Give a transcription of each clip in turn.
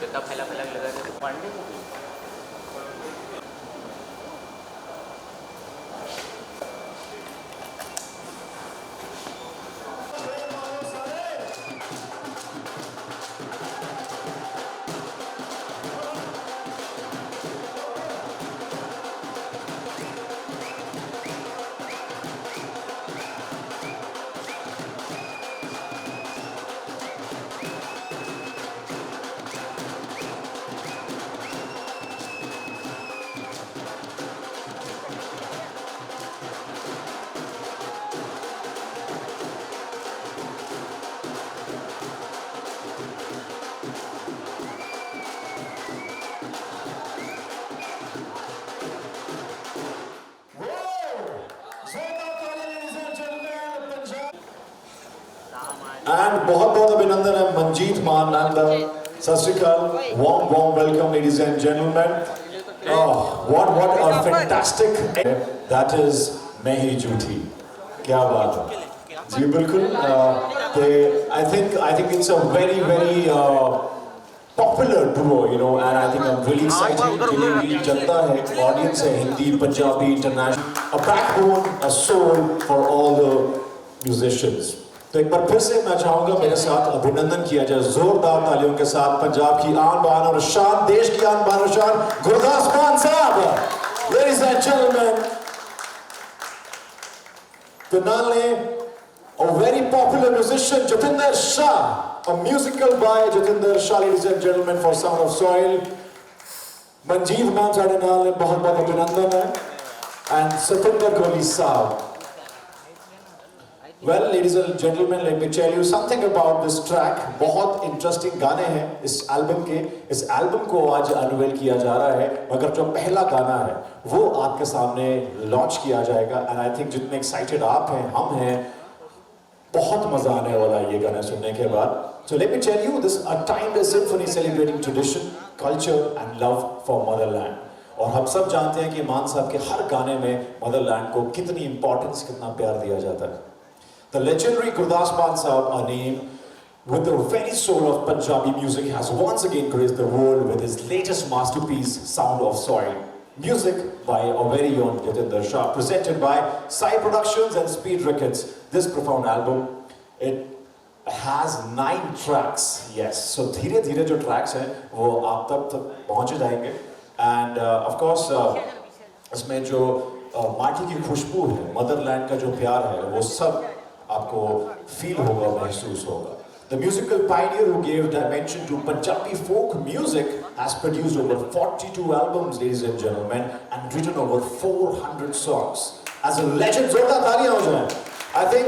इतना फैला फैला लगा था पढ़ने को भी। And बहुत बहुत अभिनंदन है मंजीत मान and सत श्री अकाल, warm welcome ladies and gentlemen. Oh, what a fantastic, that is मैं ही झूठी, क्या बात है जी बिल्कुल. I think it's a very popular duo, you know, and I think I'm really excited. Really जनता है, audience है, Hindi, Punjabi, international, a backbone, a soul for all the musicians. तो एक बार फिर से मैं चाहूंगा मेरे साथ अभिनंदन किया जाए जोरदार तालियों के साथ पंजाब की आन बान और शान, देश की आन बान और शान, गुरदास मान साहब. Ladies and gentlemen, finale, a very popular musician, Jatinder Shah, a musical by Jatinder Shah, ladies and gentlemen, for Sound of Soil. Manjeet मान साढ़े नाल बहुत बहुत अभिनंदन है, and Satinder Kohli साहब. Well, ladies and gentlemen, let me tell you something about this track. बहुत interesting गाने हैं इस एल्बम के. इस एल्बम को आज अनवेल किया जा रहा है, मगर जो पहला गाना है वो आपके सामने लॉन्च किया जाएगा. And I think जितने excited आप हैं, हम हैं, बहुत मजा आने वाला है ये गाना सुनने के बाद. So let me tell you, this a timeless symphony celebrating tradition, culture and love for motherland. और हम सब जानते हैं कि मान साहब के हर गाने में मदरलैंड को कितनी इंपॉर्टेंस, कितना प्यार दिया जाता है. The legendary Gurdas Maan Sahab, a name with the very soul of Punjabi music, has once again graced the world with his latest masterpiece, Sound of Soil. Music by our very own Jatinder Shah, presented by Sai Productions and Speed Records. This profound album, it has 9 tracks. Yes, so धीरे धीरे जो tracks हैं वो आप तक पहुँच जाएंगे. And of course, इसमें जो माटी की खुशबू है, मदरलैंड का जो प्यार है, वो सब आपको फील होगा, महसूस होगा. The musical pioneer who gave dimension to Punjabi folk music has produced over 42 albums, ladies and gentlemen, and written over 400 songs. As a legend, जोरदार तालियां हो जाएं. I think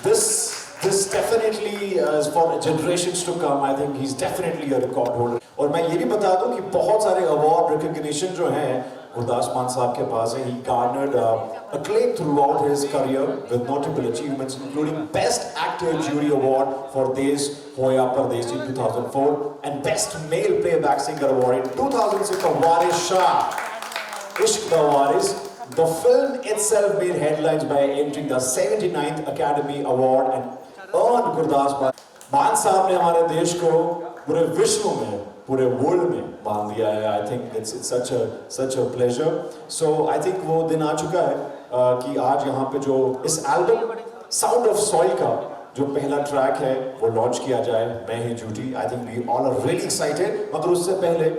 this definitely is for generations to come. I think he's definitely a record holder. और मैं ये भी बता दूं कि बहुत सारे award recognition जो हैं गुरदास मान साहब के पास है. He garnered acclaim throughout his career with notable achievements including Best Actor Jury Award for Des Hoya Pardes in 2004 and Best Male Playback Singer Award in 2006 for Waris Shah. Ishq Da Waris. The film itself made headlines by entering the 79th Academy Award and earned Gurdas मान साहब ने हमारे देश को पूरे विश्व में, पूरे वर्ल्ड में बांध दिया है. I think it's such a pleasure. So I think वो दिन आ चुका है कि आज यहाँ पे जो इस एल्बम Sound of Soil का जो पहला ट्रैक है वो लॉन्च किया जाए, मैं ही झूठी. I think we all are really excited. मगर उससे पहले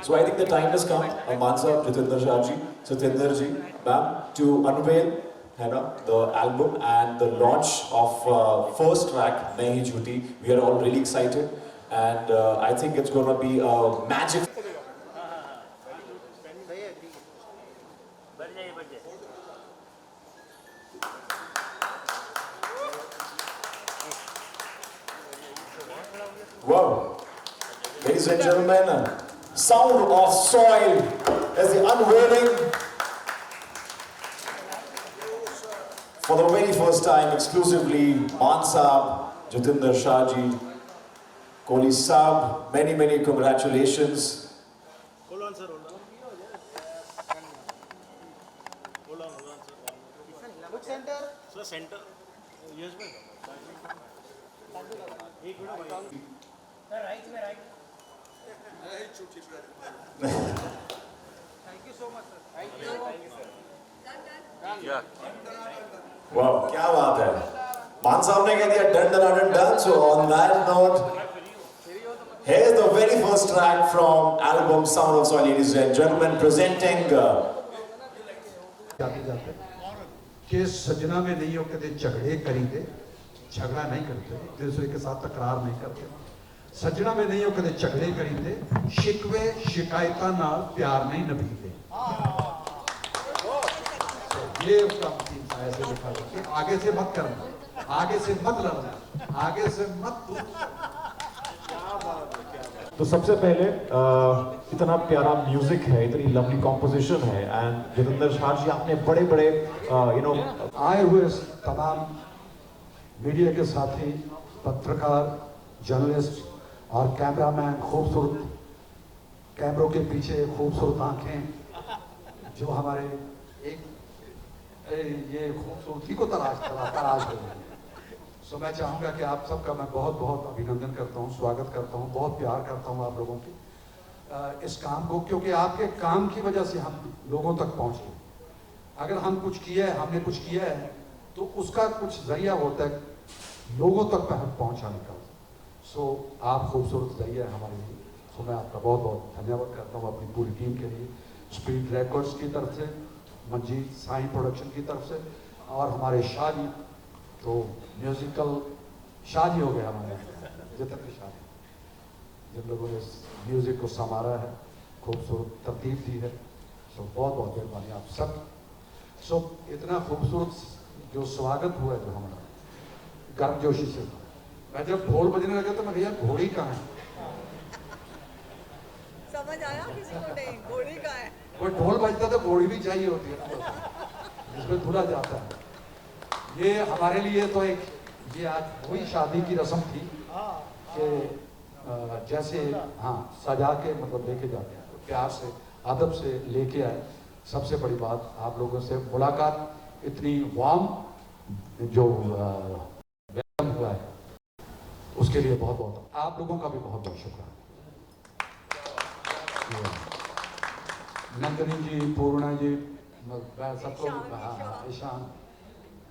So I think the time has come, Maan Sahab, Jatinder Shah ji, Satinder ji, ma'am, to unveil the album and the launch of first track, Main Hi Jhuti. We are all really excited, and I think it's going to be a magic. Wow. Ladies and gentlemen, Sound of Soil as the unveiling for the very first time exclusively. Maan Sahab, Jatinder Shah ji, Kohli Sahab, many congratulations. Sir centre yes में एक minute sir right में right thank you so much sir thank you sir वाह क्या बात है मान साहब ने कह दिया done done done done so on that note here's the very first track from album Sound of Soil ladies and gentlemen presenting जाते जाते कि सजना में नहीं हो कदे झगड़े करीदे झगड़ा नहीं करते एक दूसरे के साथ तकरार नहीं करते सजना में नहीं हो कदे झगड़े करीदे शिकवे शिकायतां नाल प्यार नहीं नभीते ये उसका ऐसे लिखा था कि आगे से मत करना आगे से मत लड़ना आगे से मत तो सबसे पहले इतना प्यारा म्यूजिक है इतनी लवली कॉम्पोजिशन है एंड जितेंद्र शाह जी आपने बड़े बड़े यू नो आए हुए तमाम मीडिया के साथी पत्रकार जर्नलिस्ट और कैमरामैन खूबसूरत कैमरों के पीछे खूबसूरत आंखें जो हमारे एक ये खूबसूरती को तलाश रहे हैं सो मैं चाहूँगा कि आप सबका मैं बहुत बहुत अभिनंदन करता हूँ स्वागत करता हूँ बहुत प्यार करता हूँ आप लोगों की इस काम को क्योंकि आपके काम की वजह से हम लोगों तक पहुँचे अगर हम कुछ किया है हमने कुछ किया है तो उसका कुछ जरिया होता है लोगों तक पहुँचाने का सो आप खूबसूरत जरिया है हमारे लिए सो मैं आपका बहुत बहुत धन्यवाद करता हूँ अपनी पूरी टीम के लिए स्पीड रिकॉर्ड्स की तरफ से मंजीत साइन प्रोडक्शन की तरफ से और हमारे शाह जी तो म्यूजिकल शादी हो गया हमारे जितेंद्र शादी जिन लोगों ने इस म्यूजिक को संवारा है खूबसूरत तरतीब दी है सो बहुत बहुत मेहरबानी आप सब सो इतना खूबसूरत जो स्वागत हुआ है जो हमारा गर्मजोशी से मैं जब ढोल बजने लगा तो मैं भैया घोड़ी कहाँ है समझ आया किसी को नहीं घोड़ी कहाँ है वो ढोल बजता तो घोड़ी भी चाहिए होती है जिसमें धुला जाता है ये हमारे लिए तो एक ये आज वही शादी की रस्म थी कि जैसे हाँ सजा के मतलब लेके जाते हैं तो प्यार से अदब से लेके आए सबसे बड़ी बात आप लोगों से मुलाकात इतनी वार्म जो वेलकम हुआ है उसके लिए बहुत बहुत आप लोगों का भी बहुत बहुत शुक्रिया नंदनी जी पूर्णा जी सबको ईशान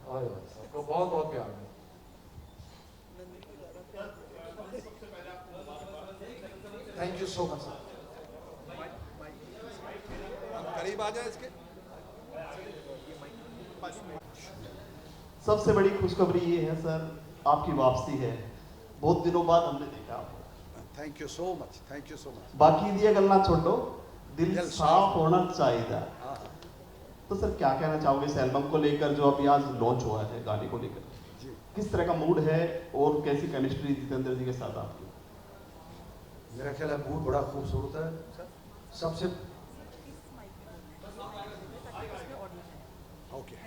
और सबको बहुत बहुत प्यार है थैंक यू सो मच करीब आ जाए इसके सबसे बड़ी खुशखबरी ये है सर आपकी वापसी है बहुत दिनों बाद हमने देखा आपको थैंक यू सो मच बाकी दिया गल्ला छोड़ो दिल साफ होना चाहिए तो सर क्या कहना चाहोगे इस एल्बम को लेकर जो अभी आज लॉन्च हुआ है गाने को लेकर किस तरह का मूड है और कैसी केमिस्ट्री जितेंद्र जी के साथ आपकी मेरा ख्याल है मूड बड़ा खूबसूरत है सबसे ओके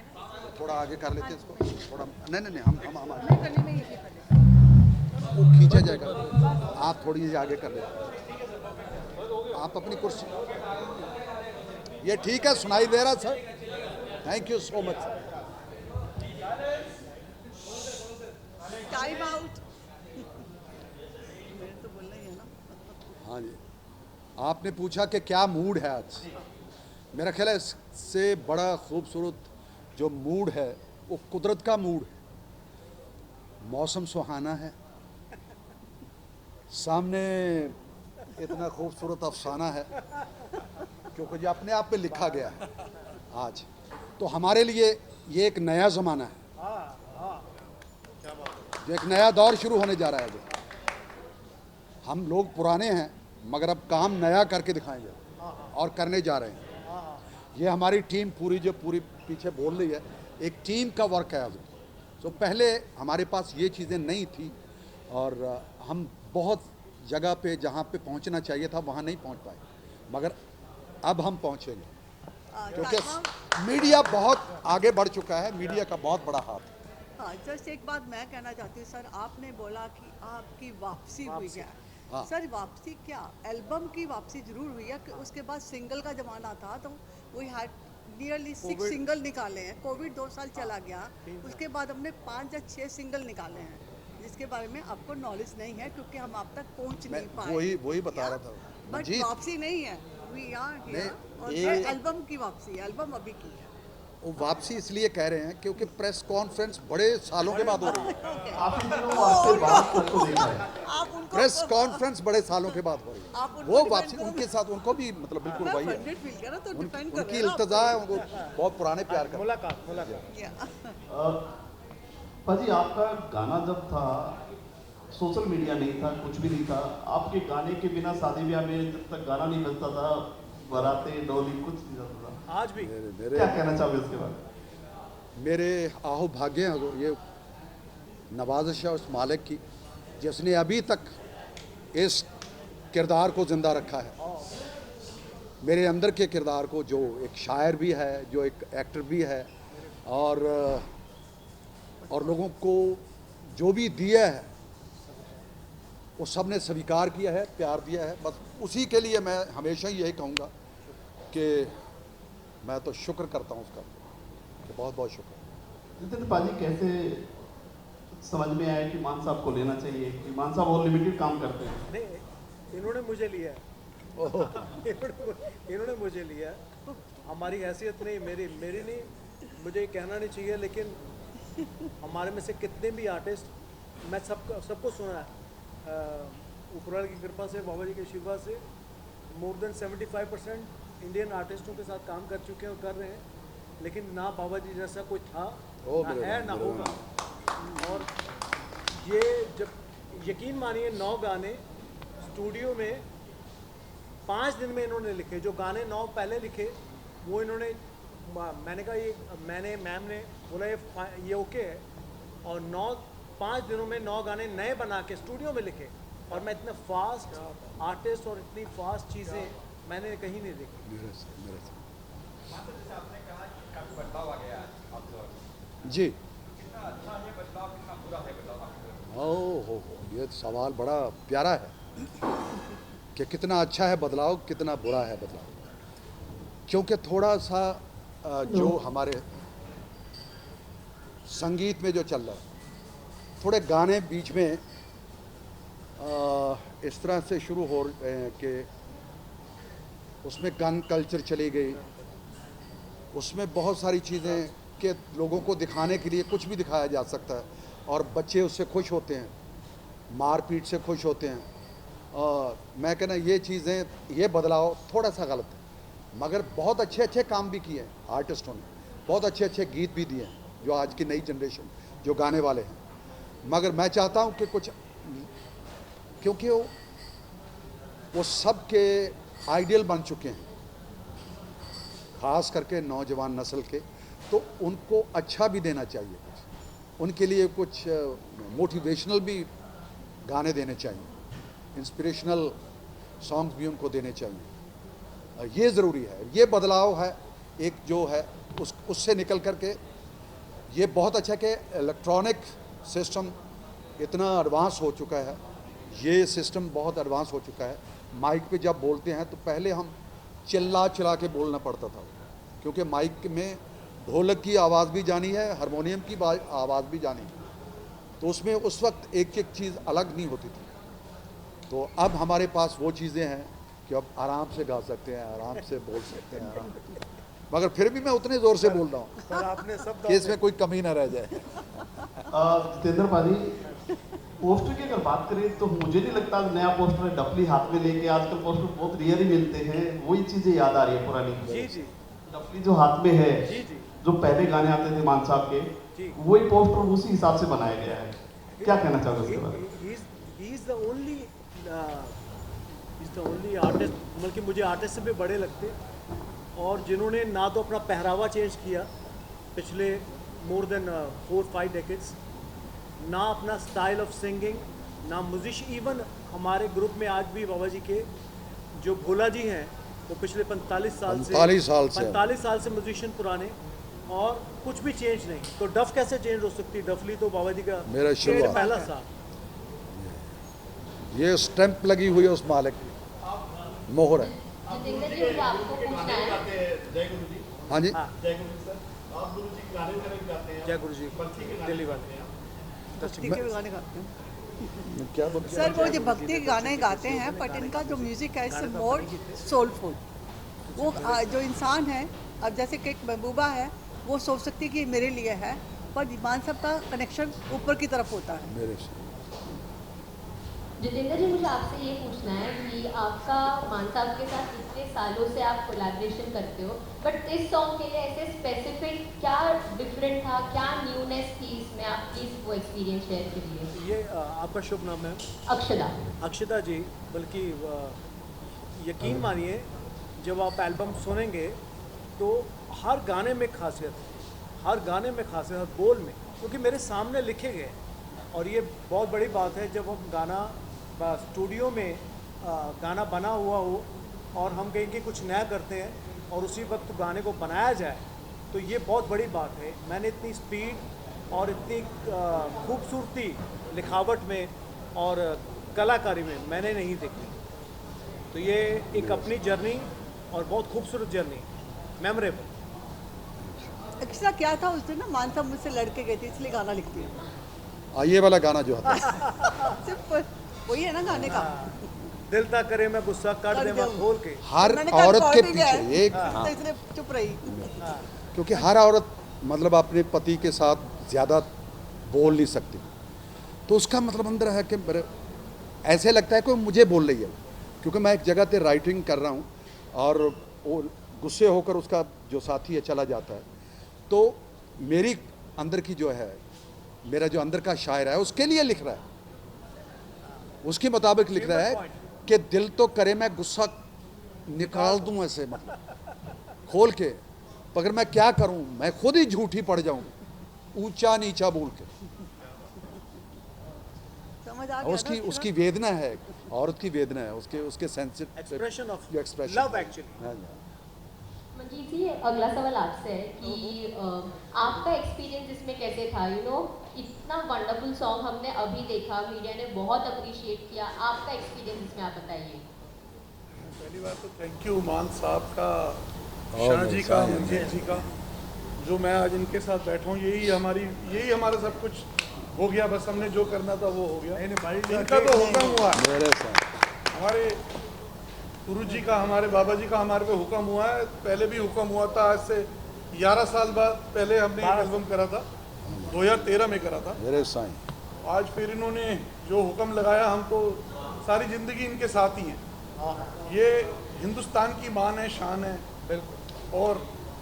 थोड़ा आगे कर लेते हैं इसको थोड़ा नहीं हम वो खींचा जाएगा आप थोड़ी सी आगे कर लेते आप अपनी कुर्सी ये ठीक है सुनाई दे रहा sir thank you so much time out तो बोलना ही है ना हाँ जी आपने पूछा कि क्या मूड है आज मेरा ख्याल है इससे बड़ा खूबसूरत जो मूड है वो कुदरत का मूड है मौसम सुहाना है सामने इतना खूबसूरत अफसाना है क्योंकि ये अपने आप पे लिखा गया है आज तो हमारे लिए ये एक नया ज़माना है जो एक नया दौर शुरू होने जा रहा है जो हम लोग पुराने हैं मगर अब काम नया करके दिखाएंगे और करने जा रहे हैं ये हमारी टीम पूरी पीछे बोल रही है एक टीम का वर्क है अभी तो पहले हमारे पास ये चीज़ें नहीं थी और हम बहुत जगह पे जहाँ पे पहुँचना चाहिए था वहाँ नहीं पहुँच पाए मगर अब हम पहुँचेंगे क्योंकि मीडिया बहुत आगे बढ़ चुका है मीडिया का बहुत बड़ा हाथ है हाँ जस्ट एक बात मैं कहना चाहती हूँ सर आपने बोला कि आपकी वापसी हुई है हाँ। सर वापसी क्या एल्बम की वापसी जरूर हुई है कि उसके बाद सिंगल का ज़माना था तो वी हैड नियरली 6 सिंगल निकाले हैं। कोविड 2 साल चला गया, उसके बाद हमने 5 या 6 सिंगल निकाले हैं, जिसके बारे में आपको नॉलेज नहीं है क्योंकि हम आप तक पहुंच नहीं पाए। वही बता रहा था बट जी। वापसी नहीं है, वी आर हियर, और ये- ये एल्बम की वापसी है, एल्बम अभी की है। वो वापसी इसलिए कह रहे हैं क्योंकि प्रेस कॉन्फ्रेंस बड़े सालों के बाद हो रही है। काफी दिनों आपसे बात करते देखा है। आप उनको प्रेस कॉन्फ्रेंस बड़े सालों के बाद हो रही आप है। उनको वो defend वापसी करो। उनके साथ उनको भी मतलब बिल्कुल मैं वही है। offended feel कर रहा, तो defend कर उनकी रहे हैं ना इल्तजा है, उनको बहुत पुराने प्यार का। मुलाकात आप। Yeah. पाजी आपका गाना जब था सोशल मीडिया नहीं था, कुछ भी नहीं था, आपके गाने के बिना शादी ब्याह में जब तक गाना नहीं बजता था, बाराते डोली कुछ नहीं जाता था। आज भी क्या कहना चाहोगे उसके बारे में? मेरे आहो भाग्य हैं हजूर, ये नवाजिश है उस मालिक की जिसने अभी तक इस किरदार को ज़िंदा रखा है, मेरे अंदर के किरदार को, जो एक शायर भी है, जो एक एक्टर भी है, और लोगों को जो भी दिया है वो सब ने स्वीकार किया है, प्यार दिया है। बस उसी के लिए मैं हमेशा ही यही कहूँगा कि मैं तो शुक्र करता हूँ उसका, कि बहुत बहुत शुक्र। नितिन पाजी कैसे समझ में आया कि मान साहब को लेना चाहिए? कि मान साहब और लिमिटेड काम करते हैं। नहीं, इन्होंने मुझे लिया इन्होंने मुझे लिया। हमारी हैसियत नहीं, मेरी नहीं, मुझे कहना नहीं चाहिए, लेकिन हमारे में से कितने भी आर्टिस्ट, मैं सबको सुना है, ऊपर वाले की कृपा से, बाबा जी के आशीर्वाद से मोर देन 75% इंडियन आर्टिस्टों के साथ काम कर चुके हैं और कर रहे हैं, लेकिन ना बाबा जी जैसा कोई था, ना है, ना होगा। और ये जब यकीन मानिए 9 गाने स्टूडियो में 5 दिन में इन्होंने लिखे। जो गाने 9 पहले लिखे वो इन्होंने, मैंने कहा ये, मैम ने बोला ये ओके है, और 5 दिनों में 9 गाने नए बना के स्टूडियो में लिखे। और मैं इतने फास्ट आर्टिस्ट और इतनी फास्ट चीज़ें मैंने कहीं नहीं देखी। जी हो, ये सवाल बड़ा प्यारा है कि कितना अच्छा है बदलाव, कितना बुरा है बदलाव। क्योंकि थोड़ा सा जो हमारे संगीत में जो चल रहा है, थोड़े गाने बीच में इस तरह से शुरू हो रहे हैं कि उसमें गन कल्चर चली गई, उसमें बहुत सारी चीज़ें कि लोगों को दिखाने के लिए कुछ भी दिखाया जा सकता है और बच्चे उससे खुश होते हैं, मारपीट से खुश होते हैं। मैं कहना ये चीज़ें, ये बदलाव थोड़ा सा गलत है, मगर बहुत अच्छे अच्छे काम भी किए हैं आर्टिस्टों ने, बहुत अच्छे अच्छे गीत भी दिए हैं जो आज की नई जनरेशन जो गाने वाले हैं। मगर मैं चाहता हूँ कि कुछ, क्योंकि वो सब के आइडियल बन चुके हैं, ख़ास करके नौजवान नस्ल के, तो उनको अच्छा भी देना चाहिए, उनके लिए कुछ मोटिवेशनल भी गाने देने चाहिए, इंस्पिरेशनल सॉन्ग्स भी उनको देने चाहिए। ये ज़रूरी है, ये बदलाव है एक जो है उससे निकल कर के ये बहुत अच्छा कि इलेक्ट्रॉनिक सिस्टम इतना एडवांस हो चुका है, ये सिस्टम बहुत एडवांस हो चुका है। माइक पे जब बोलते हैं तो पहले हम चिल्ला चिल्ला के बोलना पड़ता था, क्योंकि माइक में ढोलक की आवाज़ भी जानी है, हारमोनियम की आवाज़ भी जानी है, तो उसमें उस वक्त एक एक चीज़ अलग नहीं होती थी। तो अब हमारे पास वो चीज़ें हैं कि अब आराम से गा सकते हैं, आराम से बोल सकते हैं, आराम से। मगर फिर भी मैं उतने ज़ोर से बोल रहा हूँ सर आपने सब कि इसमें कोई कमी ना रह जाए। जितेंद्र पाजी, पोस्टर की अगर बात करें तो मुझे नहीं लगता नया पोस्टर डफली हाथ में लेके, आजकल पोस्टर बहुत रेयर ही मिलते हैं, वही चीज़ें याद आ रही है पुरानी। जी डफली जो हाथ में है, जी जो पहले गाने आते थे मान साहब के, जी। वही पोस्टर उसी हिसाब से बनाया गया है। क्या कहना चाहोगे उसके बारे में? He is the only artist, बल्कि मुझे आर्टिस्ट से भी बड़े लगते, और जिन्होंने ना तो अपना पहरावा चेंज किया पिछले मोर देन 4-5 डेकेड्स, ना अपना स्टाइल ऑफ सिंगिंग, ना म्यूजिशियन। इवन हमारे ग्रुप में आज भी बाबा जी के जो भोला जी हैं, वो पिछले 45 साल से म्यूजिशियन पुराने, और कुछ भी चेंज नहीं। तो डफ कैसे चेंज हो सकती है? डफली तो बाबा जी का मेरा शुरुआत पहला साल। ये स्टैंप लगी हुई है उस मालिक की, मोहर है। जितेंद्र जी, मुझे आपको पूछना है, हाँ जी, जय गुरु जी सर, आप गुरु जी गाने वगैरह गाते हैं? जय गुरु जी, भक्ति के दिल्ली गाने वाले। गाते हैं? भक्ति के गाने गाते हैं क्या बोल सर, वो जो भक्ति के गाने गाते हैं, बट इनका जो म्यूजिक है इससे मोर सोलफुल। वो जो इंसान है, अब जैसे कि एक महबूबा है, वो सोच सकती है कि मेरे लिए है, पर मान साहब का कनेक्शन ऊपर की तरफ होता है। मेरे से जितेंद्र जी, मुझे आपसे ये पूछना है कि आपका मान साहब के साथ इतने सालों से आप कोलैबोरेशन करते हो, बट इस सॉन्ग के लिए ऐसे स्पेसिफिक क्या डिफरेंट था, क्या न्यूनेस थी इसमें? आप प्लीज़ वो एक्सपीरियंस शेयर करिए। ये आपका शुभ नाम है? अक्षदा। अक्षिता जी, बल्कि यकीन मानिए जब आप एल्बम सुनेंगे तो हर गाने में खासियत है, हर गाने में खासियत है, बोल में, क्योंकि मेरे सामने लिखे गए। और ये बहुत बड़ी बात है जब हम गाना स्टूडियो में गाना बना हुआ हो और हम कहीं कि कुछ नया करते हैं और उसी वक्त गाने को बनाया जाए, तो ये बहुत बड़ी बात है। मैंने इतनी स्पीड और इतनी खूबसूरती लिखावट में और कलाकारी में मैंने नहीं देखी। तो ये एक अपनी जर्नी और बहुत खूबसूरत जर्नी, मेमोरेबल। एक्स्ट्रा क्या था उस दिन ना, मान साहब मुझसे लड़के गए थे, इसलिए गाना लिखती है। ये वाला गाना जो आता है सिंपल वही है ना गाने का। दिल ता करे मैं गुस्सा काट दे मैं खोल के। हर मैंने कहा औरत के रिकॉर्ड भी गया पीछे है, एक, तो इसलिए चुप रही। क्योंकि हर औरत मतलब अपने पति के साथ ज़्यादा बोल नहीं सकती, तो उसका मतलब अंदर है कि ऐसे लगता है कि मुझे बोल रही है। क्योंकि मैं एक जगह पे राइटिंग कर रहा हूँ और वो गुस्से होकर उसका जो साथी है चला जाता है, तो मेरी अंदर की जो है, मेरा जो अंदर का शायर है उसके लिए लिख रहा है, उसके मुताबिक लिख रहा है कि दिल तो करे मैं गुस्सा निकाल दूं ऐसे, मतलब खोल के, मगर मैं क्या करूं, मैं खुद ही झूठी पड़ जाऊं ऊंचा नीचा बोल के। समझ आ गया उसकी ना? उसकी वेदना है, औरत की वेदना है, उसके sensitive expression of expression love actually. Manjeet ji, अगला सवाल आपसे है कि आपका एक्सपीरियंस इसमें कैसे था? इतना वंडरफुल सॉन्ग हमने अभी देखा, मीडिया ने बहुत अप्रिशिएट किया, आपका एक्सपीरियंस इसमें आप बताइए। पहली बात तो थैंक यू मान साहब का, शाह जी का, मंजीत जी का, जो मैं आज इनके साथ बैठा हूँ, यही हमारा सब कुछ हो गया। बस हमने जो करना था वो हो गया। इनका तो हुक्म हुआ, हमारे गुरु जी का, हमारे बाबा जी का हमारे पे हुक्म हुआ है। पहले भी हुक्म हुआ था, आज से 11 साल बाद पहले हमने एक एल्बम करा था, 2013 में करा था। मेरे साईं, आज फिर इन्होंने जो हुक्म लगाया, हम तो सारी ज़िंदगी इनके साथ ही हैं। ये हिंदुस्तान की मान है, शान है। बिल्कुल। और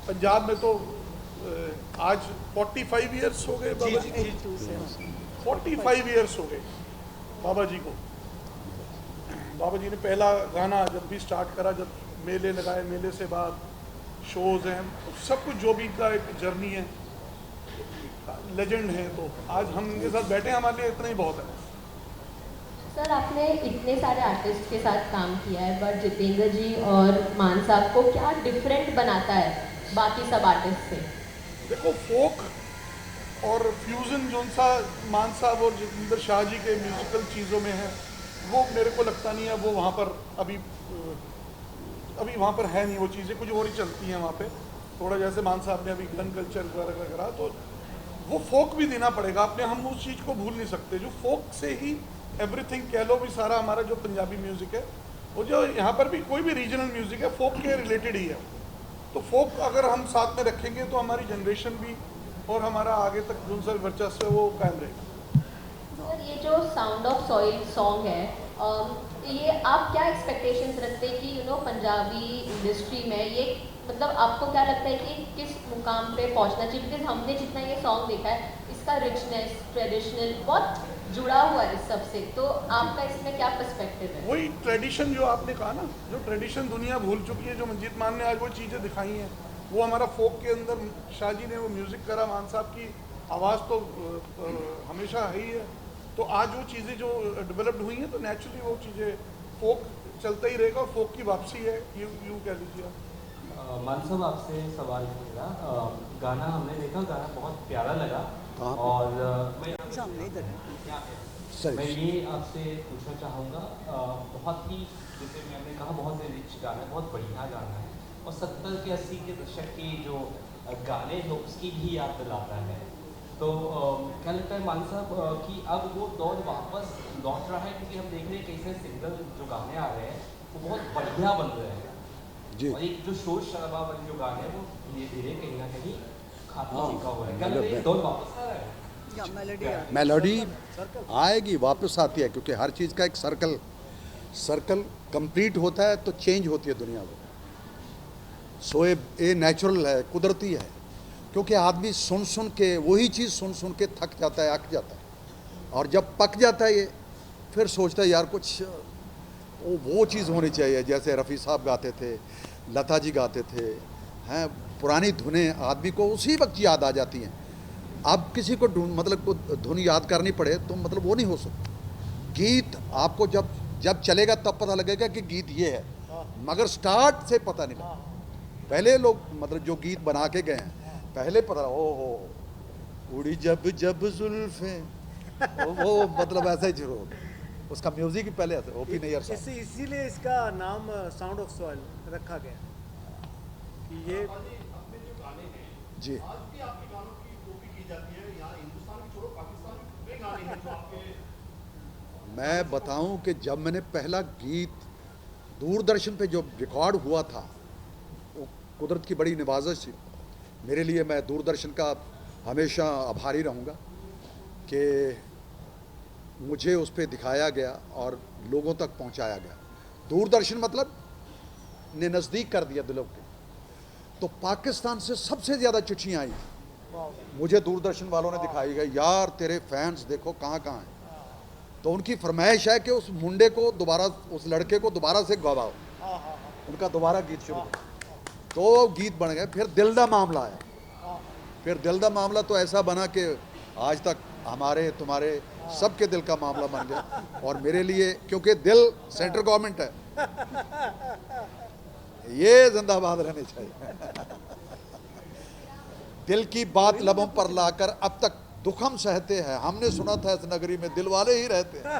पंजाब में तो आज 45 ईयर्स हो गए बाबा जी को, 45 ईयर्स हो गए बाबा जी को। बाबा जी ने पहला गाना जब भी स्टार्ट करा, जब मेले लगाए, मेले से बाद शोज़ हैं, सब कुछ जो भी इनका एक जर्नी है, लेजेंड है। तो आज हम इनके साथ बैठे हैं, हमारे लिए इतना ही बहुत है। सर, आपने इतने सारे आर्टिस्ट के साथ काम किया है, बट जितेंद्र जी और मान साहब को क्या डिफरेंट बनाता है बाकी सब आर्टिस्ट से? देखो, फोक और फ्यूज़न जो सा मान साहब और जितेंद्र शाह जी के म्यूज़िकल चीज़ों में है, वो मेरे को लगता नहीं है वो वहाँ पर अभी वहाँ पर है नहीं। वो चीज़ें कुछ और ही चलती हैं वहाँ पे। थोड़ा जैसे मान साहब ने अभी गन कल्चर वगैरह करा, तो वो फोक भी देना पड़ेगा आपने, हम उस चीज़ को भूल नहीं सकते। जो फोक से ही एवरीथिंग कह लो भी, सारा हमारा जो पंजाबी म्यूज़िक है, वो जो यहाँ पर भी कोई भी रीजनल म्यूज़िक है, फोक के रिलेटेड ही है। तो फोक अगर हम साथ में रखेंगे तो हमारी जनरेशन भी और हमारा आगे तक जो सर वर्चस्व है वो कायम रहेगा। सर, ये जो साउंड ऑफ सॉइल सॉन्ग है, ये आप क्या एक्सपेक्टेशंस रखते हैं कि पंजाबी इंडस्ट्री में ये, मतलब आपको क्या लगता है कि किस मुकाम पे पहुंचना चाहिए? बिकॉज हमने जितना ये सॉन्ग देखा है, इसका रिचनेस, ट्रेडिशनल बहुत जुड़ा हुआ है इस सबसे, तो आपका इसमें क्या पर्सपेक्टिव है? वही ट्रेडिशन जो आपने कहा ना, जो ट्रेडिशन दुनिया भूल चुकी है, जो मंजीत मान ने आज वो चीज़ें दिखाई हैं, वो हमारा फोक के अंदर शाह जी ने वो म्यूज़िक करा, मान साहब की आवाज़ तो हमेशा है ही है। तो आज वो चीज़ें जो डेवलप्ड हुई हैं, तो नेचुरली वो चीज़ें फोक चलता ही रहेगा, और फोक की वापसी है, यूँ कह लीजिए। मान साहब, आपसे सवाल मेरा, गाना हमने देखा, गाना बहुत प्यारा लगा, और मैं ये आपसे पूछना चाहूँगा, बहुत ही, जैसे मैंने कहा, बहुत ही रिच गाना है, बहुत बढ़िया गाना है, 70 के 80 के दशक के जो गाने हैं उसकी भी याद दिलाता है। तो क्या लगता है मान साहब कि अब वो दौर वापस लौट रहा है, क्योंकि हम देख रहे हैं कैसे सिंगल जो गाने आ रहे हैं वो बहुत बढ़िया बन रहे हैं जी। और एक जो शोर शराबा वाले जो गाने हैं वो धीरे धीरे कहीं ना कहीं खात्मा लिखा हुआ है। क्या लगता है ये दौर वापस आ रहा है? या मेलोडी मेलोडी आएगी, वापस आती है, क्योंकि हर चीज़ का एक सर्कल कंप्लीट होता है तो चेंज होती है दुनिया में। सो ये नेचुरल है, कुदरती है, क्योंकि आदमी सुन के वही चीज़ सुन के थक जाता है, अक जाता है, और जब पक जाता है ये फिर सोचता है यार कुछ वो चीज़ होनी चाहिए। जैसे रफ़ी साहब गाते थे, लता जी गाते थे, हैं पुरानी धुनें आदमी को उसी वक्त याद आ जाती हैं। अब किसी को धुन याद करनी पड़े तो मतलब वो नहीं हो सकता। गीत आपको जब चलेगा तब पता लगेगा कि गीत ये है, मगर स्टार्ट से पता नहीं लगता। पहले लोग मतलब जो गीत बना के गए हैं पहले पता हो उड़ी जब जुल्फे वो मतलब ऐसा ही शुरू हो गया। उसका म्यूजिक ही पहले आता ओपी नैयर साहब। इसीलिए इसका नाम साउंड ऑफ सॉइल रखा गया कि ये जी। मैं बताऊं कि जब मैंने पहला गीत दूरदर्शन पे जो रिकॉर्ड हुआ था, वो कुदरत की बड़ी नवाज़श थी मेरे लिए। मैं दूरदर्शन का हमेशा आभारी रहूँगा कि मुझे उस पर दिखाया गया और लोगों तक पहुँचाया गया। दूरदर्शन मतलब ने नज़दीक कर दिया दिलों के। तो पाकिस्तान से सबसे ज़्यादा चिट्ठियाँ आई मुझे दूरदर्शन वालों ने दिखाई गई, यार तेरे फैंस देखो कहाँ हैं। तो उनकी फरमाइश है कि उस मुंडे को दोबारा, उस लड़के को दोबारा से गवाओ, उनका दोबारा गीत शुरू। तो गीत बन गए। फिर दिल दा मामला है, फिर दिल दा मामला तो ऐसा बना कि आज तक हमारे तुम्हारे सबके दिल का मामला बन गया। और मेरे लिए, क्योंकि दिल सेंट्रल गवर्नमेंट है, ये जिंदाबाद रहने चाहिए। दिल की बात लबों पर लाकर अब तक दुखम सहते हैं, हमने सुना था इस नगरी में दिल वाले ही रहते हैं।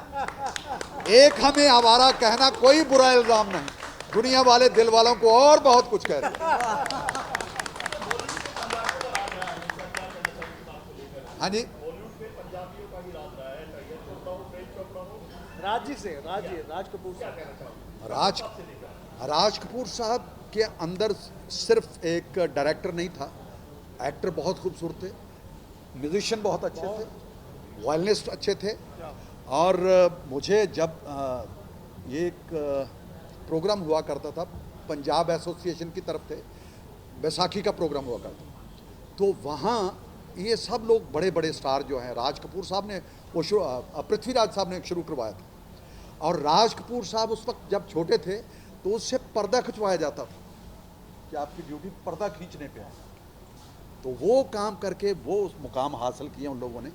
एक हमें आवारा कहना कोई बुरा इल्जाम नहीं, दुनिया वाले दिल वालों को और बहुत कुछ कहते हैं। हाँ जी, राज कपूर साहब के अंदर सिर्फ एक डायरेक्टर नहीं था, एक्टर बहुत खूबसूरत थे, म्यूजिशियन बहुत अच्छे थे, वायलिनिस्ट अच्छे थे। और मुझे जब ये एक प्रोग्राम हुआ करता था पंजाब एसोसिएशन की तरफ से, बैसाखी का प्रोग्राम हुआ करता, तो वहाँ ये सब लोग बड़े बड़े स्टार जो हैं, राज कपूर साहब ने वो पृथ्वीराज साहब ने शुरू करवाया था। और राज कपूर साहब उस वक्त जब छोटे थे तो उससे पर्दा खिंचवाया जाता था कि आपकी ड्यूटी पर्दा खींचने पे है। तो वो काम करके वो उस मुकाम हासिल किया उन लोगों ने।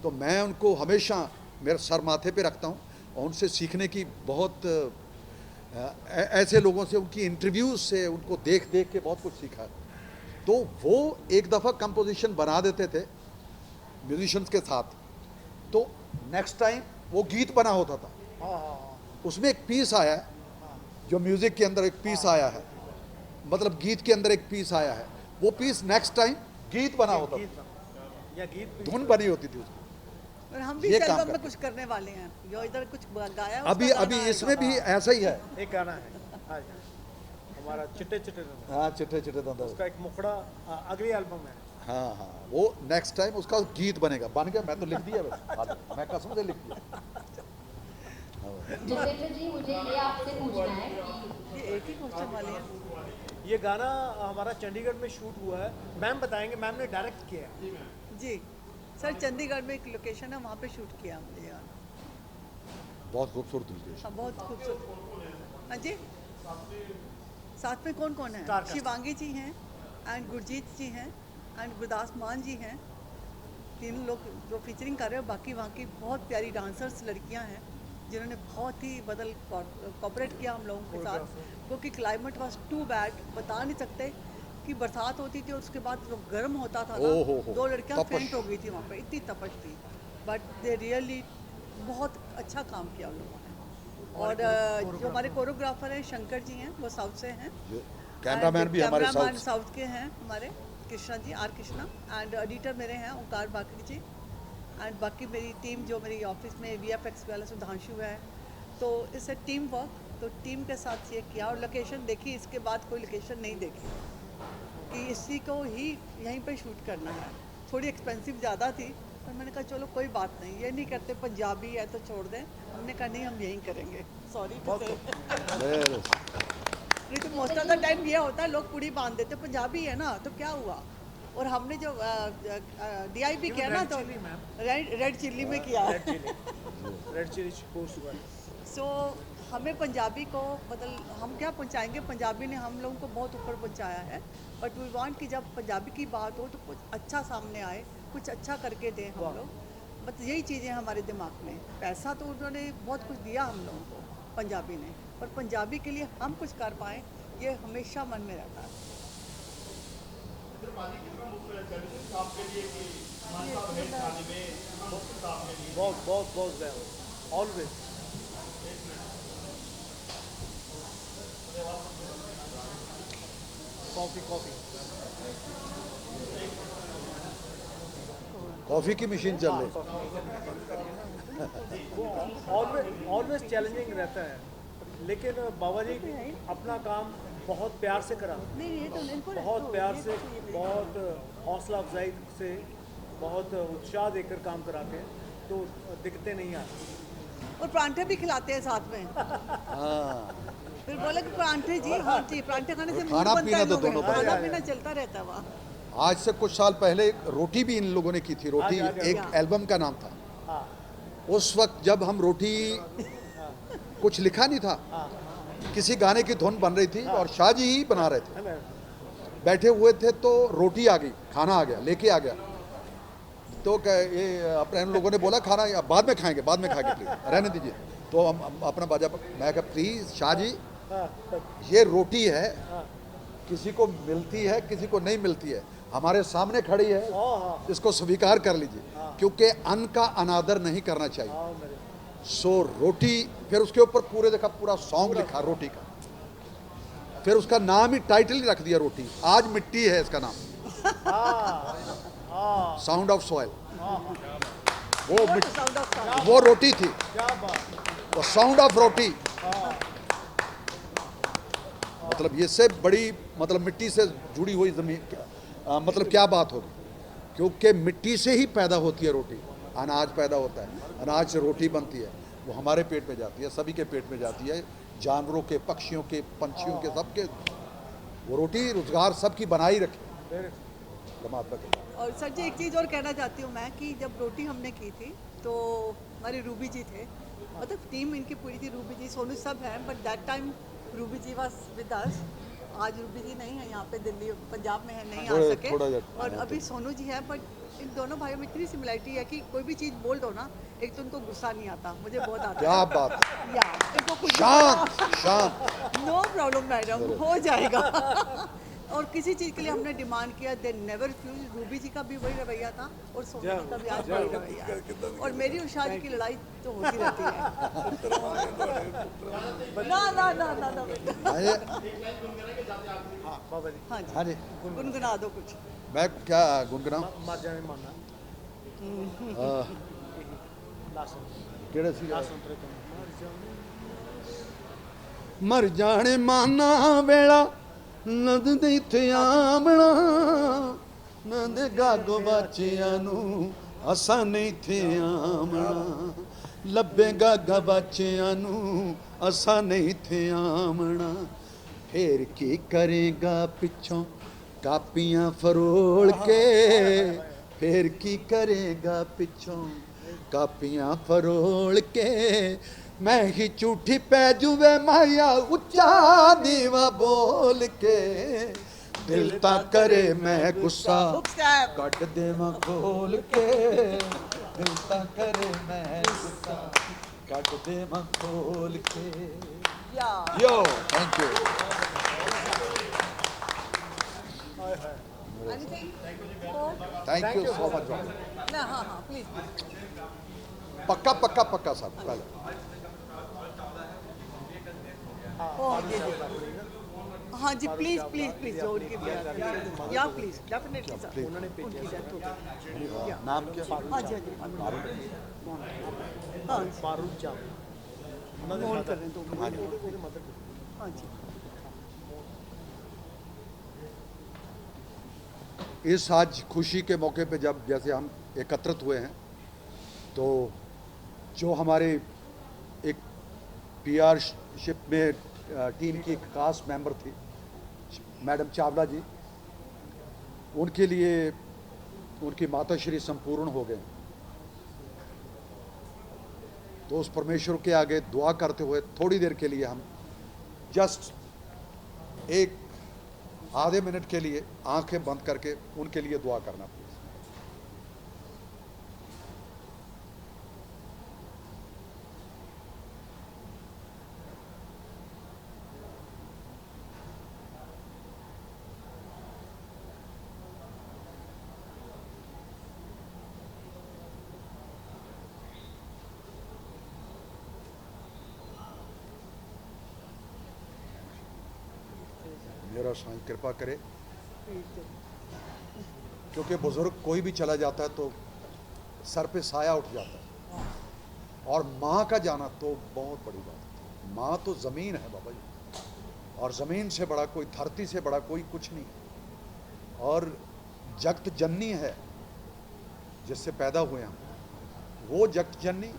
तो मैं उनको हमेशा मेरे सर माथे पे रखता हूँ और उनसे सीखने की बहुत ऐसे लोगों से, उनकी इंटरव्यूज़ से, उनको देख देख के बहुत कुछ सीखा। तो वो एक दफ़ा कंपोजिशन बना देते थे म्यूजिशियंस के साथ, तो नेक्स्ट टाइम वो गीत बना होता था। उसमें एक पीस आया है, जो म्यूज़िक के अंदर एक पीस आया है, मतलब गीत के अंदर एक पीस आया है, वो पीस नेक्स्ट टाइम गीत बना होता था या गीत धुन बनी होती थी उसमें। और हम भी इस एल्बम में कुछ करने वाले हैं, जो इधर कुछ गाया अभी इसमें भी ऐसा ही है। एक गाना है हमारा चिट्टे चिट्टे दंदा। हाँ, चिट्टे चिट्टे दंदा, उसका एक मुखड़ा अगली एल्बम है। हाँ, वो नेक्स्ट टाइम उसका गीत बनेगा। बन गया, मैं तो लिख दिया बस, मैं कसम से लिख दिया। जितेंद्र जी, मुझे ये आपसे पूछना है कि एक ही क्वेश्चन वाले हैं। ये गाना हमारा चंडीगढ़ में शूट हुआ है, मैम बताएंगे, मैम ने डायरेक्ट किया है। जी सर, चंडीगढ़ में एक लोकेशन है, वहाँ पे शूट किया हमने ये गाना। बहुत खूबसूरत लोकेशन। हाँ, बहुत खूबसूरत। हाँ जी, साथ में कौन कौन है? शिवांगी जी हैं एंड गुरजीत जी हैं एंड गुरदास मान जी हैं, तीन लोग जो फीचरिंग कर रहे हैं। बाकी वहाँ की बहुत प्यारी डांसर्स लड़कियाँ हैं जिन्होंने बहुत ही कोऑपरेट किया हम लोगों के साथ, क्योंकि क्लाइमेट वाज टू बैड। बता नहीं सकते कि बरसात होती थी और उसके बाद जो गर्म होता था ना, दो लड़कियां फेंट हो गई थी वहाँ पे, इतनी तपश थी। बट दे रियली बहुत अच्छा काम किया उन लोगों ने। और जो हमारे कोरियोग्राफर हैं शंकर जी हैं, वो साउथ से हैं, कैमरामैन भी हमारे कैमरामैन साउथ साउथ के हैं हमारे Krishna ji, are Krishna, and editor मेरे हैं ओंकार बाकी जी, एंड बाकी मेरी टीम जो मेरी ऑफिस में VFX वाला सुधांशु है। तो इट्स अ टीम वर्क, तो टीम के साथ ये किया और लोकेशन देखी, इसके बाद कोई लोकेशन नहीं देखी कि इसी को ही यहीं पे शूट करना है। थोड़ी एक्सपेंसिव ज़्यादा थी पर मैंने कहा चलो कोई बात नहीं, ये नहीं करते पंजाबी है तो छोड़ दें। हमने कहा नहीं हम यहीं करेंगे, सॉरी नहीं तो मोस्ट ऑफ द टाइम ये होता है लोग पूरी बांध देते, पंजाबी है ना तो क्या हुआ। और हमने जो DIP किया ना तो रेड चिल्ली में किया है। रेड चिली पोस्ट हुआ। सो हमें पंजाबी को मतलब हम क्या पहुंचाएंगे, पंजाबी ने हम लोगों को बहुत ऊपर पहुंचाया है, बट वी वांट कि जब पंजाबी की बात हो तो कुछ अच्छा सामने आए, कुछ अच्छा करके दें हम लोग। बस यही चीज़ें हमारे दिमाग में। पैसा तो उन्होंने बहुत कुछ दिया हम लोगों को पंजाबी ने, पर पंजाबी के लिए हम कुछ कर पाएँ ये हमेशा मन में रहता है। बहुत ऑलवेज। कॉफ़ी की मशीन चल रही। ऑलवेज चैलेंजिंग रहता है, लेकिन बाबा जी अपना काम बहुत प्यार से करा, बहुत प्यार से, बहुत हौसला अफजाई से, बहुत उत्साह देकर काम कराते हैं, तो दिक्कतें नहीं आती। और परांठे भी खिलाते हैं साथ में। फिर बोले कि परांठे जी, हाँ जी, परांठे खाने से खाना पीना तो दोनों खाना पीना चलता रहता है वहाँ। आज से कुछ साल पहले रोटी भी इन लोगों ने की थी। रोटी एक एल्बम का नाम था। उस वक्त जब हम रोटी कुछ लिखा नहीं था, किसी गाने की धुन बन रही थी और शाहजी ही बना रहे थे, बैठे हुए थे तो रोटी आ गई, खाना आ गया, लेके आ गया। तो ये अपने लोगों ने बोला खाना बाद में खाएंगे, बाद में खाएंगे, प्लीज रहने दीजिए। तो हम अपना बाजा, मैं कहा प्लीज शाहजी ये रोटी है, किसी को मिलती है किसी को नहीं मिलती है, हमारे सामने खड़ी है, इसको स्वीकार कर लीजिए, क्योंकि अन्न का अनादर नहीं करना चाहिए। सो रोटी, फिर उसके ऊपर पूरे देखा पूरा सॉन्ग लिखा रोटी का, फिर उसका नाम ही टाइटल ही रख दिया रोटी, आज मिट्टी है इसका नाम, साउंड ऑफ सॉइल। वो रोटी थी, वो साउंड ऑफ रोटी। मतलब ये से बड़ी मतलब मिट्टी से जुड़ी हुई जमीन, मतलब क्या बात होगी, क्योंकि मिट्टी से ही पैदा होती है रोटी, अनाज पैदा होता है, अनाज से रोटी बनती है, वो हमारे पेट में जाती है, सभी के पेट में जाती है, जानवरों के, पक्षियों के, पंछियों के, सबके। वो रोटी रोजगार सबकी बनाई रखे परमात्मा के। और सर जी एक चीज़ और कहना चाहती हूँ मैं कि जब रोटी हमने की थी तो हमारे रूबी जी थे, मतलब टीम इनकी पूरी थी, रूबी जी, सोनू सब हैं, but that time Ruby ji was with us. आज रूबी जी नहीं है यहाँ पे, दिल्ली पंजाब में है, नहीं आ सके, और अभी सोनू जी है। बट इन दोनों भाइयों में इतनी सिमिलरिटी है कि कोई भी चीज़ बोल दो ना, एक तो उनको गुस्सा नहीं आता, मुझे बहुत आता है। क्या बात, इनको कुछ शांत नो प्रॉब्लम मैडम, हो जाएगा। और किसी चीज़ के लिए हमने डिमांड किया, दे नेवर रिफ्यूज। रूबी जी का भी वही रवैया था और सोनू जी का भी आज वही रवैया है। और मेरी और शाह जी की लड़ाई तो होती रहती है। ना ना ना ना ना हाँ जी, गुनगुना दो कुछ। मैं क्या गुनगुनाऊं? मर जाने मानना केड़े सी मर जाने माना वेला नद दे इत्थे आमना, नद गागो बच्चियां नू असां नहीं इत्थे आमना, लब्बे गागा बच्चियां नू असां नहीं इत्थे आमना, फिर की करेगा पिछों कापियां फरोल के, फिर की करेगा पिछों कापियां फरोल के, मैं ही झूठी पै जुवे माया उच्चा दीवा बोल के, दिल ता करे मैं गुस्सा कट देवा खोल के, दिल ता करे मैं गुस्सा कट देवा खोल के। यो thank you. Thank you so much. हाँ हाँ प्लीज। पक्का पक्का पक्का साहब पहले। हाँ जी प्लीज़ प्लीज़ प्लीज़ जो उनकी या प्लीज़ डेफिनेटली सर उन्होंने उनकी डेथ हो गई नाम क्या? हाँ जी हाँ जी हाँ जी पारुल चाव मोहन कर रहे हैं तो हाँ जी। हाँ जी इस आज खुशी के मौके पे जब जैसे हम एकत्रित हुए हैं तो जो हमारे एक पीआर शिप में टीम की एक खास मेंबर थी मैडम चावला जी, उनके लिए उनकी माताश्री संपूर्ण हो गए। तो उस परमेश्वर के आगे दुआ करते हुए थोड़ी देर के लिए हम जस्ट एक आधे मिनट के लिए आंखें बंद करके उनके लिए दुआ करना प्लीज। मेरा साईं कृपा करे, क्योंकि बुजुर्ग कोई भी चला जाता है तो सर पे साया उठ जाता है, और माँ का जाना तो बहुत बड़ी बात है। माँ तो ज़मीन है बाबा जी, और ज़मीन से बड़ा कोई, धरती से बड़ा कोई कुछ नहीं है, और जगत जननी है जिससे पैदा हुए हम, वो जगत जननी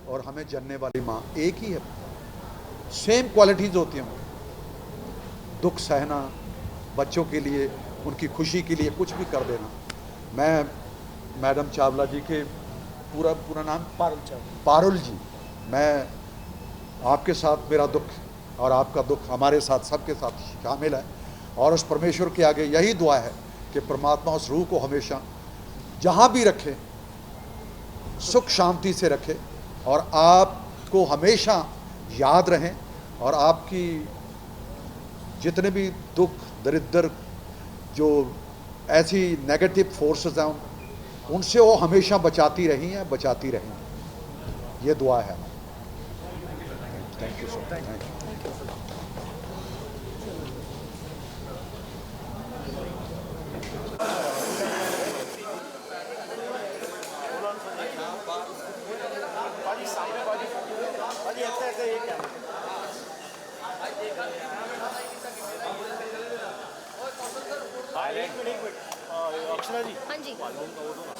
और हमें जनने वाली माँ एक ही है। सेम क्वालिटीज़ होती हैं, दुख सहना, बच्चों के लिए, उनकी खुशी के लिए कुछ भी कर देना। मैं मैडम चावला जी के पूरा नाम पारुल जी, मैं आपके साथ मेरा दुख और आपका दुख हमारे साथ सबके साथ शामिल है, और उस परमेश्वर के आगे यही दुआ है कि परमात्मा उस रूह को हमेशा जहाँ भी रखे सुख शांति से रखे, और आपको हमेशा याद रहें, और आपकी जितने भी दुख दरिद्र जो ऐसी नेगेटिव फोर्सेस हैं उनसे वो हमेशा बचाती रही हैं, बचाती रहेंगी। ये दुआ है। Thank you so much. हाँ जी